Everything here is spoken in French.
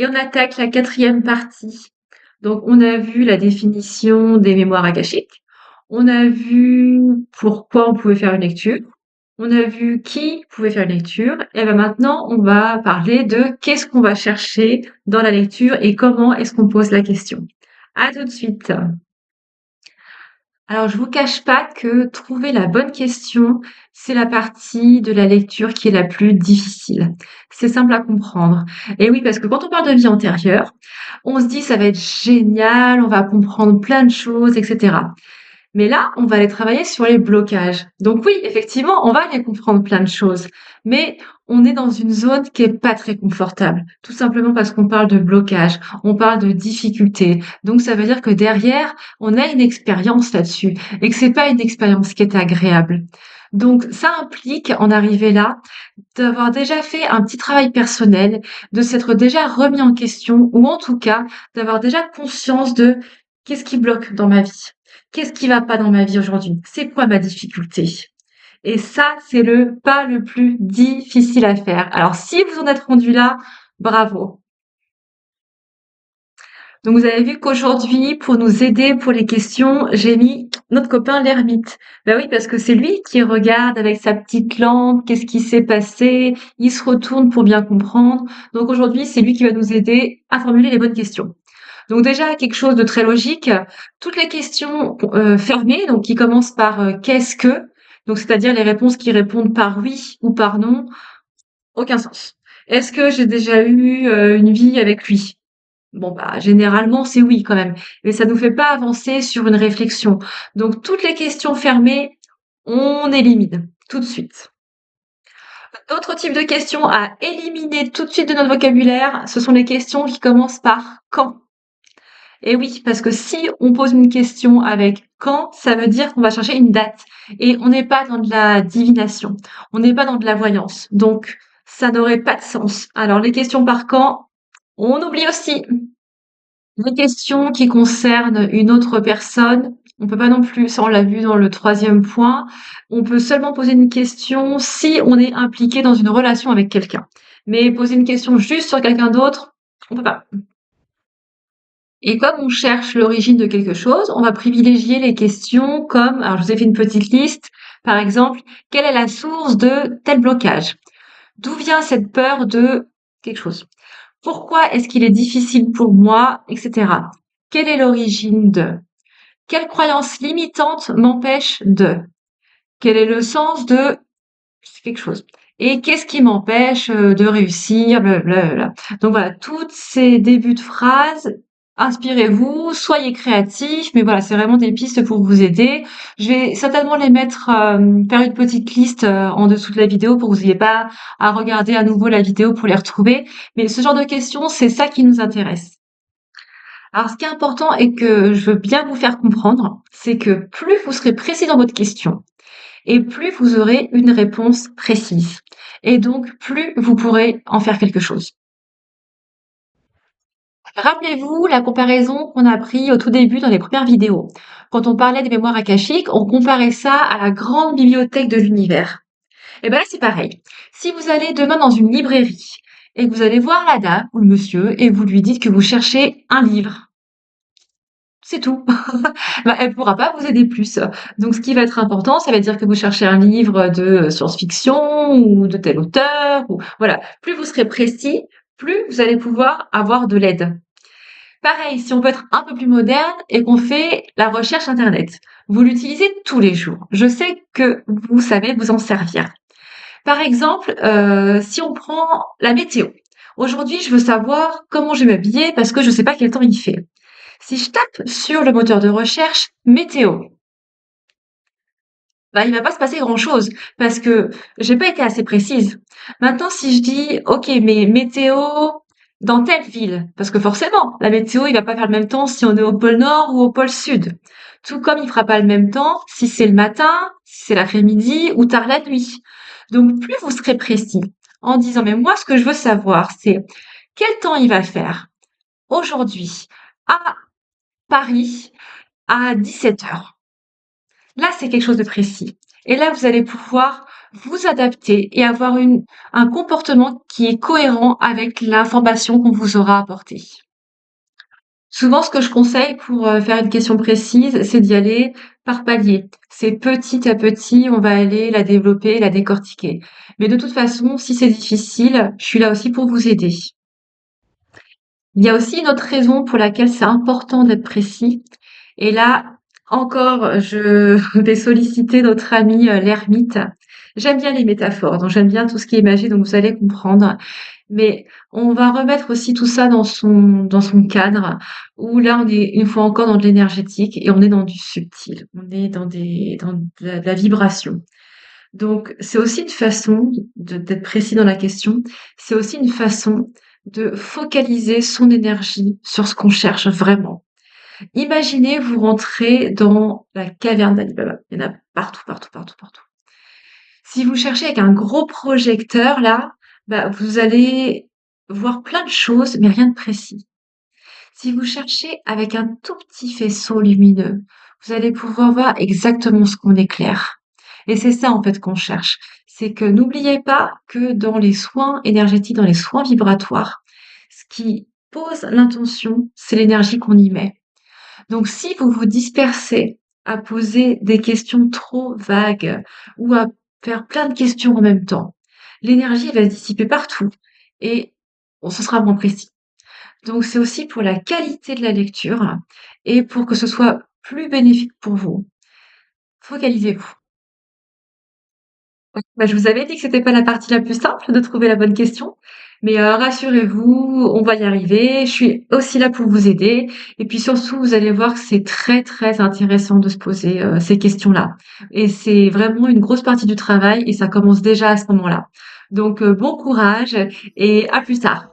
Et on attaque la quatrième partie. Donc, on a vu la définition des mémoires akashiques. On a vu pourquoi on pouvait faire une lecture. On a vu qui pouvait faire une lecture. Et ben maintenant, on va parler de qu'est-ce qu'on va chercher dans la lecture et comment est-ce qu'on pose la question. À tout de suite. Alors, je vous cache pas que trouver la bonne question, c'est la partie de la lecture qui est la plus difficile. C'est simple à comprendre. Et oui, parce que quand on parle de vie antérieure, on se dit ça va être génial, on va comprendre plein de choses, etc. Mais là, on va aller travailler sur les blocages. Donc oui, effectivement, on va aller comprendre plein de choses, mais on est dans une zone qui est pas très confortable. Tout simplement parce qu'on parle de blocage, on parle de difficulté. Donc ça veut dire que derrière, on a une expérience là-dessus et que c'est pas une expérience qui est agréable. Donc ça implique, en arriver là, d'avoir déjà fait un petit travail personnel, de s'être déjà remis en question ou en tout cas d'avoir déjà conscience de qu'est-ce qui bloque dans ma vie? Qu'est-ce qui va pas dans ma vie aujourd'hui? C'est quoi ma difficulté? Et ça, c'est le pas le plus difficile à faire. Alors, si vous en êtes rendu là, bravo. Donc, vous avez vu qu'aujourd'hui, pour nous aider pour les questions, j'ai mis notre copain l'ermite. Ben oui, parce que c'est lui qui regarde avec sa petite lampe, qu'est-ce qui s'est passé, il se retourne pour bien comprendre. Donc aujourd'hui, c'est lui qui va nous aider à formuler les bonnes questions. Donc déjà, quelque chose de très logique, toutes les questions fermées, donc qui commencent par qu'est-ce que, donc c'est-à-dire les réponses qui répondent par oui ou par non, aucun sens. Est-ce que j'ai déjà eu une vie avec lui? Bon bah généralement c'est oui quand même, mais ça nous fait pas avancer sur une réflexion. Donc toutes les questions fermées, on élimine tout de suite. D'autres types de questions à éliminer tout de suite de notre vocabulaire, ce sont les questions qui commencent par quand. Et oui, parce que si on pose une question avec quand, ça veut dire qu'on va chercher une date. Et on n'est pas dans de la divination, on n'est pas dans de la voyance. Donc, ça n'aurait pas de sens. Alors, les questions par quand, on oublie aussi. Les questions qui concernent une autre personne, on peut pas non plus, ça on l'a vu dans le troisième point, on peut seulement poser une question si on est impliqué dans une relation avec quelqu'un. Mais poser une question juste sur quelqu'un d'autre, on peut pas. Et comme on cherche l'origine de quelque chose, on va privilégier les questions comme, alors je vous ai fait une petite liste, par exemple, quelle est la source de tel blocage? D'où vient cette peur de quelque chose? Pourquoi est-ce qu'il est difficile pour moi, etc. Quelle est l'origine de? Quelle croyance limitante m'empêche de? Quel est le sens de quelque chose? Et qu'est-ce qui m'empêche de réussir, blablabla. Donc voilà, tous ces débuts de phrases, inspirez-vous, soyez créatifs, mais voilà, c'est vraiment des pistes pour vous aider. Je vais certainement les mettre, faire une petite liste en dessous de la vidéo pour que vous n'ayez pas à regarder à nouveau la vidéo pour les retrouver. Mais ce genre de questions, c'est ça qui nous intéresse. Alors, ce qui est important et que je veux bien vous faire comprendre, c'est que plus vous serez précis dans votre question, et plus vous aurez une réponse précise. Et donc, plus vous pourrez en faire quelque chose. Rappelez-vous la comparaison qu'on a pris au tout début dans les premières vidéos. Quand on parlait des mémoires akashiques, on comparait ça à la grande bibliothèque de l'univers. Et ben là, c'est pareil. Si vous allez demain dans une librairie et que vous allez voir la dame ou le monsieur et vous lui dites que vous cherchez un livre, c'est tout. Bah, elle pourra pas vous aider plus. Donc, ce qui va être important, ça va dire que vous cherchez un livre de science-fiction ou de tel auteur. Ou voilà. Plus vous serez précis, plus vous allez pouvoir avoir de l'aide. Pareil, si on peut être un peu plus moderne et qu'on fait la recherche Internet, vous l'utilisez tous les jours. Je sais que vous savez vous en servir. Par exemple, si on prend la météo. Aujourd'hui, je veux savoir comment je vais m'habiller parce que je ne sais pas quel temps il fait. Si je tape sur le moteur de recherche météo, bah, il va pas se passer grand-chose parce que j'ai pas été assez précise. Maintenant, si je dis, OK, mais météo dans telle ville, parce que forcément, la météo, il va pas faire le même temps si on est au pôle Nord ou au pôle Sud. Tout comme il fera pas le même temps si c'est le matin, si c'est l'après-midi ou tard la nuit. Donc, plus vous serez précis en disant, mais moi, ce que je veux savoir, c'est quel temps il va faire aujourd'hui à Paris à 17 heures. Là, c'est quelque chose de précis. Et là, vous allez pouvoir vous adapter et avoir un comportement qui est cohérent avec l'information qu'on vous aura apportée. Souvent, ce que je conseille pour faire une question précise, c'est d'y aller par palier. C'est petit à petit, on va aller la développer, la décortiquer. Mais de toute façon, si c'est difficile, je suis là aussi pour vous aider. Il y a aussi une autre raison pour laquelle c'est important d'être précis. Et là, encore, je vais solliciter notre ami l'ermite. J'aime bien les métaphores, donc j'aime bien tout ce qui est magie, donc vous allez comprendre. Mais on va remettre aussi tout ça dans son cadre, où là, on est une fois encore dans de l'énergétique et on est dans du subtil. On est dans de la vibration. Donc, c'est aussi une façon d'être précis dans la question. C'est aussi une façon de focaliser son énergie sur ce qu'on cherche vraiment. Imaginez, vous rentrez dans la caverne d'Ali Baba. Il y en a partout, partout, partout, partout. Si vous cherchez avec un gros projecteur, là, bah, vous allez voir plein de choses, mais rien de précis. Si vous cherchez avec un tout petit faisceau lumineux, vous allez pouvoir voir exactement ce qu'on éclaire. Et c'est ça, en fait, qu'on cherche. C'est que n'oubliez pas que dans les soins énergétiques, dans les soins vibratoires, ce qui pose l'intention, c'est l'énergie qu'on y met. Donc, si vous vous dispersez à poser des questions trop vagues ou à faire plein de questions en même temps, l'énergie va se dissiper partout et bon, ce sera moins précis. Donc, c'est aussi pour la qualité de la lecture et pour que ce soit plus bénéfique pour vous. Focalisez-vous. Bah, je vous avais dit que c'était pas la partie la plus simple de trouver la bonne question, mais rassurez-vous, on va y arriver. Je suis aussi là pour vous aider et puis surtout, vous allez voir que c'est très, très intéressant de se poser, ces questions-là et c'est vraiment une grosse partie du travail et ça commence déjà à ce moment-là. Donc bon courage et à plus tard.